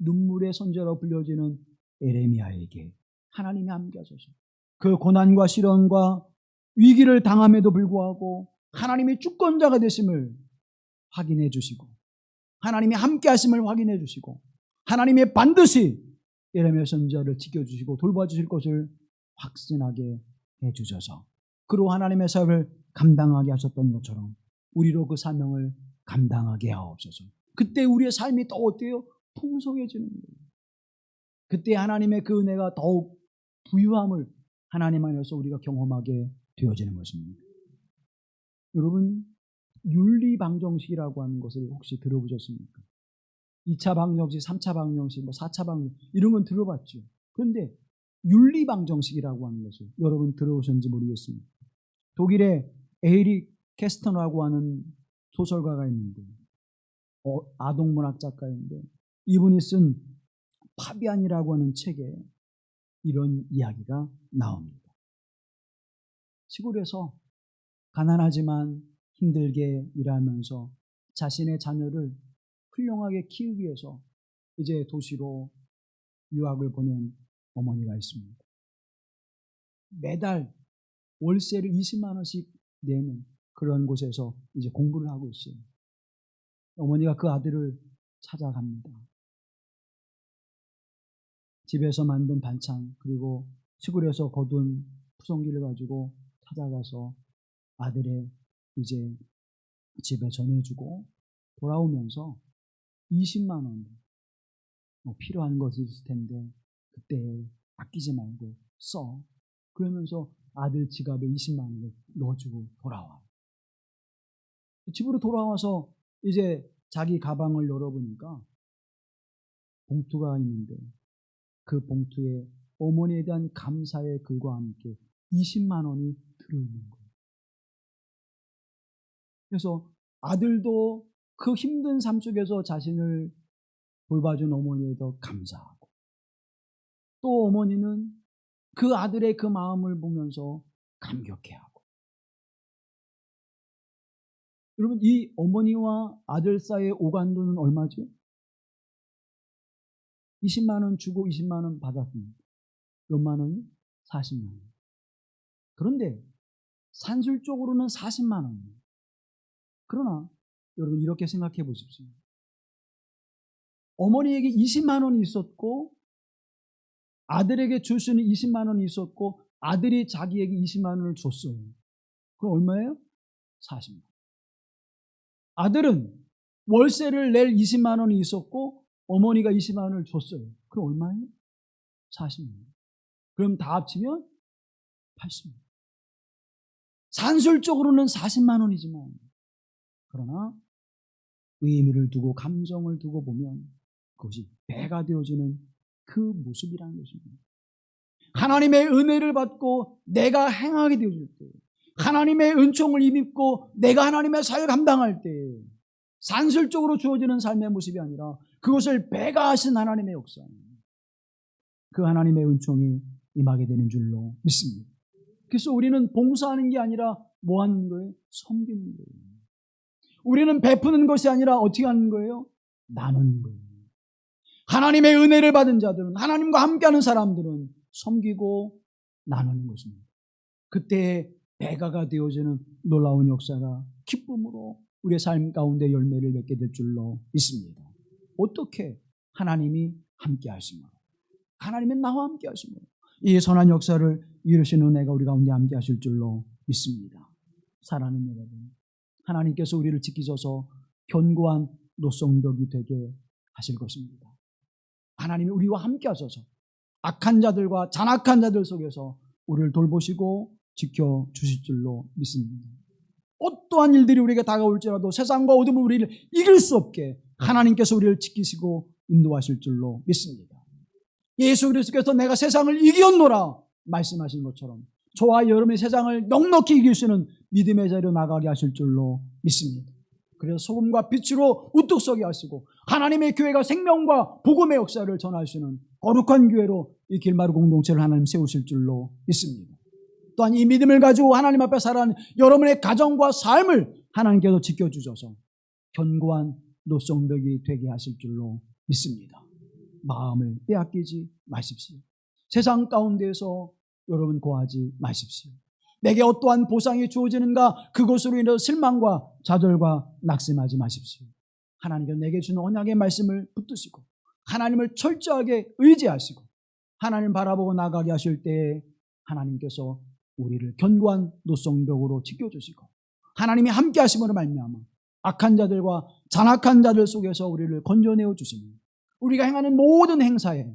눈물의 선지자로 불려지는 에레미야에게 하나님이 함께하셔서 그 고난과 시련과 위기를 당함에도 불구하고 하나님이 주권자가 되심을 확인해 주시고 하나님이 함께하심을 확인해 주시고 하나님이 반드시 에레미야 선지자를 지켜주시고 돌봐주실 것을 확신하게 해주셔서 그로 하나님의 사역을 감당하게 하셨던 것처럼 우리로 그 사명을 감당하게 하옵소서. 그때 우리의 삶이 더 어때요? 풍성해지는 거예요. 그때 하나님의 그 은혜가 더욱 부유함을 하나님 안에서 우리가 경험하게 되어지는 것입니다. 여러분, 윤리방정식이라고 하는 것을 혹시 들어보셨습니까? 2차 방정식, 3차 방정식, 4차 방정식 이런 건 들어봤죠. 그런데 윤리방정식이라고 하는 것을 여러분 들어보셨는지 모르겠습니다. 독일의 에이리 캐스터라고 하는 소설가가 있는데 아동문학 작가인데 이분이 쓴 파비안이라고 하는 책에 이런 이야기가 나옵니다. 시골에서 가난하지만 힘들게 일하면서 자신의 자녀를 훌륭하게 키우기 위해서 이제 도시로 유학을 보낸 어머니가 있습니다. 매달 월세를 20만 원씩 내는 그런 곳에서 이제 공부를 하고 있어요. 어머니가 그 아들을 찾아갑니다. 집에서 만든 반찬 그리고 시골에서 거둔 푸성기를 가지고 찾아가서 아들의 이제 집에 전해주고 돌아오면서 20만 원 필요한 것이 있을 텐데 그때 아끼지 말고 써. 그러면서 아들 지갑에 20만 원을 넣어주고 돌아와. 집으로 돌아와서 이제 자기 가방을 열어보니까 봉투가 있는데 그 봉투에 어머니에 대한 감사의 글과 함께 20만 원이 들어있는 거예요. 그래서 아들도 그 힘든 삶 속에서 자신을 돌봐준 어머니에 더 감사하고 또 어머니는 그 아들의 그 마음을 보면서 감격해하고 여러분 이 어머니와 아들 사이의 오간도는 얼마죠? 20만 원 주고 20만 원 받았습니다. 몇만 원이? 40만 원. 그런데 산술적으로는 40만 원이에요. 그러나 여러분 이렇게 생각해 보십시오. 어머니에게 20만 원이 있었고 아들에게 줄 수 있는 20만 원이 있었고 아들이 자기에게 20만 원을 줬어요. 그럼 얼마예요? 40만 원. 아들은 월세를 낼 20만 원이 있었고 어머니가 20만 원을 줬어요. 그럼 얼마예요? 40만 원. 그럼 다 합치면 80만 원. 산술적으로는 40만 원이지만 그러나 의미를 두고 감정을 두고 보면 그것이 배가 되어지는 그 모습이라는 것입니다. 하나님의 은혜를 받고 내가 행하게 되어질 때 하나님의 은총을 입고 내가 하나님의 사역을 감당할 때 산술적으로 주어지는 삶의 모습이 아니라 그것을 배가 하신 하나님의 역사 그 하나님의 은총이 임하게 되는 줄로 믿습니다. 그래서 우리는 봉사하는 게 아니라 뭐 하는 거예요? 섬기는 거예요. 우리는 베푸는 것이 아니라 어떻게 하는 거예요? 나누는 거예요. 하나님의 은혜를 받은 자들은 하나님과 함께하는 사람들은 섬기고 나누는 것입니다. 그때 배가가 되어지는 놀라운 역사가 기쁨으로 우리의 삶 가운데 열매를 맺게 될 줄로 믿습니다. 어떻게? 하나님이 함께 하심으로 하나님은 나와 함께 하심으로 이 선한 역사를 이루시는 은혜가 우리 가운데 함께 하실 줄로 믿습니다. 사랑하는 여러분, 하나님께서 우리를 지키셔서 견고한 노성벽이 되게 하실 것입니다. 하나님이 우리와 함께 하셔서 악한 자들과 잔악한 자들 속에서 우리를 돌보시고 지켜주실 줄로 믿습니다. 어떠한 일들이 우리에게 다가올지라도 세상과 어둠은 우리를 이길 수 없게 하나님께서 우리를 지키시고 인도하실 줄로 믿습니다. 예수 그리스도께서 내가 세상을 이겼노라 말씀하신 것처럼 저와 여러분의 세상을 넉넉히 이길 수 있는 믿음의 자리로 나가게 하실 줄로 믿습니다. 그래서 소금과 빛으로 우뚝 서게 하시고 하나님의 교회가 생명과 복음의 역사를 전할 수 있는 거룩한 교회로 이 길마루 공동체를 하나님 세우실 줄로 믿습니다. 또한 이 믿음을 가지고 하나님 앞에 살아가는 여러분의 가정과 삶을 하나님께서 지켜주셔서 견고한 노성벽이 되게 하실 줄로 믿습니다. 마음을 빼앗기지 마십시오. 세상 가운데에서 여러분 고하지 마십시오. 내게 어떠한 보상이 주어지는가 그것으로 인해서 실망과 좌절과 낙심하지 마십시오. 하나님께서 내게 주는 언약의 말씀을 붙드시고 하나님을 철저하게 의지하시고 하나님 바라보고 나가게 하실 때에 하나님께서 우리를 견고한 노성벽으로 지켜주시고 하나님이 함께 하심으로 말미암아 악한 자들과 잔악한 자들 속에서 우리를 건져내어 주시며 우리가 행하는 모든 행사에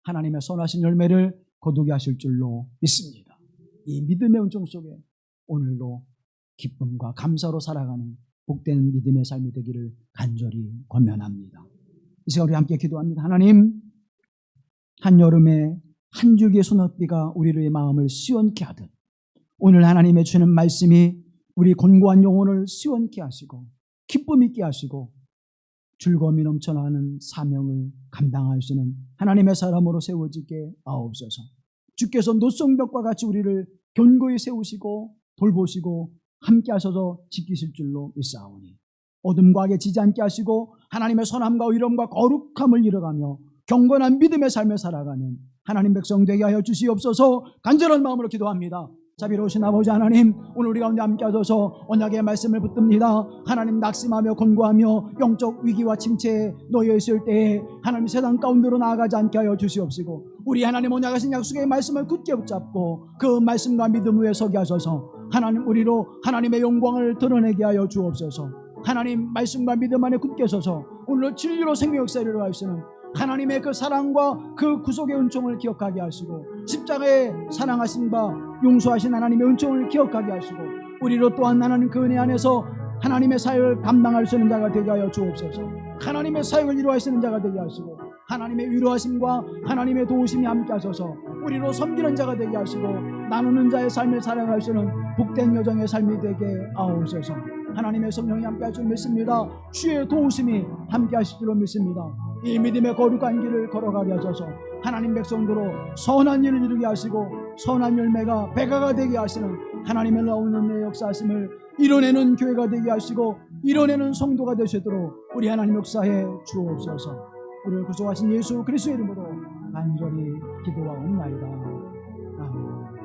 하나님의 선하신 열매를 거두게 하실 줄로 믿습니다. 이 믿음의 은총 속에 오늘도 기쁨과 감사로 살아가는 복된 믿음의 삶이 되기를 간절히 권면합니다. 이 시간 우리 함께 기도합니다. 하나님, 한여름에 한 줄기의 소낙비가 우리의 마음을 시원케 하듯 오늘 하나님의 주는 말씀이 우리 곤고한 영혼을 시원케 하시고 기쁨 있게 하시고 즐거움이 넘쳐나는 사명을 감당할 수 있는 하나님의 사람으로 세워지게 하옵소서. 주께서 노성벽과 같이 우리를 견고히 세우시고 돌보시고 함께 하셔서 지키실 줄로 믿사오니 어둠과 악에 지지 않게 하시고 하나님의 선함과 의로움과 거룩함을 이뤄가며 경건한 믿음의 삶을 살아가는 하나님 백성 되게 하여 주시옵소서. 간절한 마음으로 기도합니다. 자비로우신 아버지 하나님, 오늘 우리 가운데 함께 하셔서 언약의 말씀을 붙듭니다. 하나님 낙심하며 곤고하며 영적 위기와 침체에 놓여 있을 때에 하나님 세상 가운데로 나아가지 않게 하여 주시옵시고 우리 하나님 언약하신 약속의 말씀을 굳게 붙잡고 그 말씀과 믿음 위에 서게 하셔서 하나님 우리로 하나님의 영광을 드러내게 하여 주옵소서. 하나님 말씀과 믿음 안에 굳게 서서 오늘 진리로 생명 역사를 이루어가시는 하나님의 그 사랑과 그 구속의 은총을 기억하게 하시고 십자가의 사랑하심과 용서하신 하나님의 은총을 기억하게 하시고 우리로 또한 하나님 그 은혜 안에서 하나님의 사역을 감당할 수 있는 자가 되게 하여 주옵소서. 하나님의 사역을 이루어하시는 자가 되게 하시고 하나님의 위로하심과 하나님의 도우심이 함께 하셔서 우리로 섬기는 자가 되게 하시고 나누는 자의 삶을 살아갈 수 있는 복된 여정의 삶이 되게 하옵소서. 하나님의 성령이 함께 하실 줄 믿습니다. 주의 도우심이 함께 하실 줄로 믿습니다. 이 믿음의 거룩한 길을 걸어가게 하셔서 하나님 백성들로 선한 일을 이루게 하시고 선한 열매가 배가가 되게 하시는 하나님의 나오는 내 역사하심을 이뤄내는 교회가 되게 하시고 이뤄내는 성도가 되시도록 우리 하나님 역사해 주옵소서. 우리를 구속하신 예수 그리스도의 이름으로 간절히 기도하옵나이다. 아멘.